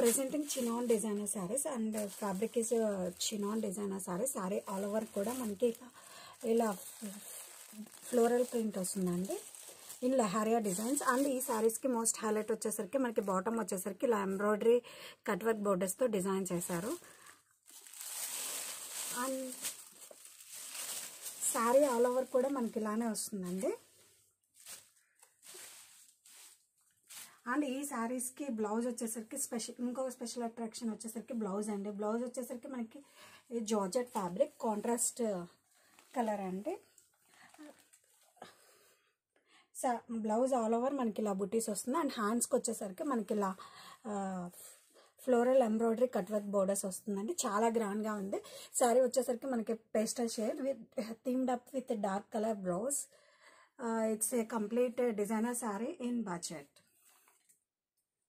presenting chinon designer sarees and fabric is chinon designer sarees. Saree all over కూడా మనకి ఇలా floral print వస్తుందండి in Leheriya designs. And ఈ సారీస్కి most highlight వచ్చేసరికి మనకి బాటమ్ వచ్చేసరికి ఇలా ఎంబ్రాయిడరీ కట్ వర్క్ బోర్డర్స్తో డిజైన్ చేశారు. అండ్ సారీ ఆల్ ఓవర్ కూడా మనకి ఇలానే వస్తుందండి. అండ్ ఈ శారీస్కి బ్లౌజ్ వచ్చేసరికి ఇంకొక స్పెషల్ అట్రాక్షన్ వచ్చేసరికి బ్లౌజ్ అండి. బ్లౌజ్ వచ్చేసరికి మనకి జార్జెట్ ఫ్యాబ్రిక్ కాంట్రాస్ట్ కలర్ అండి. బ్లౌజ్ ఆల్ ఓవర్ మనకి ఇలా బుటీస్ వస్తుంది. అండ్ హ్యాండ్స్కి వచ్చేసరికి మనకి ఇలా floral embroidery cut work borders వస్తుందండి. చాలా గ్రాండ్గా ఉంది. శారీ వచ్చేసరికి మనకి pastel shade with themed up with dark colour blouse. It's a complete designer sari in budget.